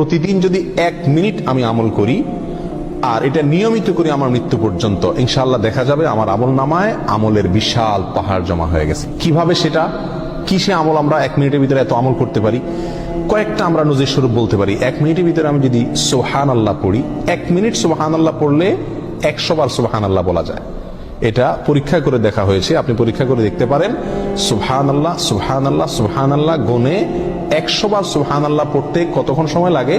প্রতিদিন যদি 1 মিনিট আমি আমল করি আর এটা নিয়মিত করি আমার মৃত্যু পর্যন্ত, ইনশাআল্লাহ দেখা যাবে আমার আমল নামায় আমলের বিশাল পাহাড় জমা হয়ে গেছে। কিভাবে সেটা, কিসে আমল আমরা 1 মিনিটের ভিতরে এত আমল করতে পারি? কয়েকটা আমরা নজির স্বরূপ বলতে পারি। 1 মিনিটের ভিতরে আমি যদি সুবহানাল্লাহ পড়ি, 1 মিনিট সুবহানাল্লাহ পড়লে 100 বার সুবহানাল্লাহ বলা যায়। এটা পরীক্ষা করে দেখা হয়েছে, আপনি পরীক্ষা করে দেখতে পারেন। সুবহানাল্লাহ সুবহানাল্লাহ সুবহানাল্লাহ গুনে 100 বার সুবহানাল্লাহ পড়তে কতক্ষণ সময় লাগে?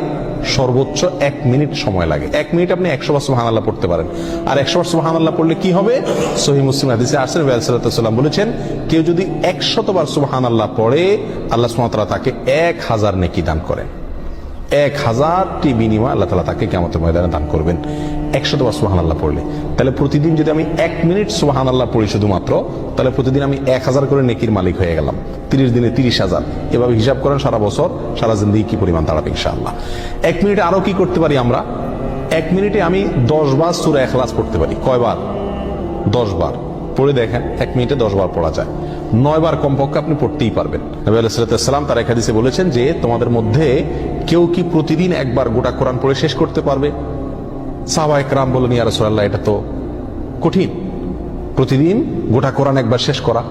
সর্বোচ্চ 1 মিনিট সময় লাগে। 1 মিনিট আপনি 100 বার সুবহানাল্লাহ পড়তে পারেন। আর 100 বার সুবহানাল্লাহ পড়লে কি হবে? সহিহ মুসলিম হাদিসে আসছে, নবী সাল্লাল্লাহু আলাইহি ওয়াসাল্লাম বলেছেন, কেউ যদি 100 বার সুবহানাল্লাহ পড়ে, আল্লাহ সুবহানাহু ওয়া তাআলা তাকে 1000 নেকি দান করেন। 1000টি বিনিময় আল্লাহ তাআলা তাকে কিয়ামতের ময়দানে দান করবেন 100 বার সুবহানাল্লাহ পড়লে। তাহলে প্রতিদিন যদি আমি 1 মিনিট সুবহানাল্লাহ পড়ি শুধুমাত্র, তাহলে প্রতিদিন আমি 1000 করে নেকির মালিক হয়ে গেলাম। 30 দিনে 30,000। এভাবে হিসাব করেন সারা বছর, সারা জিন্দেগি কি পরিমাণ দাঁড়াবে ইনশাআল্লাহ। 1 মিনিটে আরো কি করতে পারি আমরা? 1 মিনিটে আমি 10 বার সূরা ইখলাস পড়তে পারি। কয়বার? 10 বার। পড়ে দেখেন 1 মিনিটে 10 বার পড়া যায়। 9 বার কমপক্ষে আপনি পড়তেই পারবেন। নবী আলাইহিস সালাম তার এক হাদিসে বলেছেন যে, তোমাদের মধ্যে কেউ কি প্রতিদিন একবার গোটা কোরআন পড়ে শেষ করতে পারবে? সাহাবায়ে কেরাম বলেন, ইয়া রাসূলুল্লাহ, এটা তো কঠিন, প্রতিদিন গোটা কোরআন একবার শেষ করা।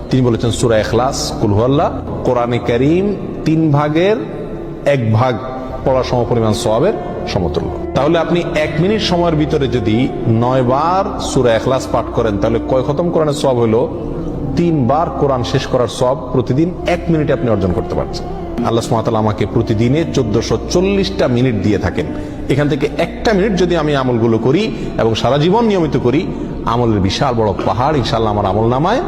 তিনি বলেছেন, সূরা ইখলাস, কুল হুয়াল্লাহ, কোরআনে কারীম 3 ভাগের 1 ভাগ পড়া সমপরিমাণ সওয়াবের সমতুল্য। তাহলে আপনি 1 মিনিট সময়ের ভিতরে যদি 9 বার সূরা ইখলাস পাঠ করেন, তাহলে কয় খতম কোরআনের সওয়াব হলো? 3 বার কোরআন শেষ করার সওয়াব প্রতিদিন 1 মিনিটে আপনি অর্জন করতে পারছেন। আল্লাহ সুবহানাহু ওয়া তাআলা আমাকে প্রতিদিনে 1440টা মিনিট দিয়ে থাকেন। এখান থেকে 1টা মিনিট যদি আমি আমলগুলো করি এবং সারা জীবন নিয়মিত করি, আমলের বিশাল বড় পাহাড় ইনশাআল্লাহ আমার আমল নামায়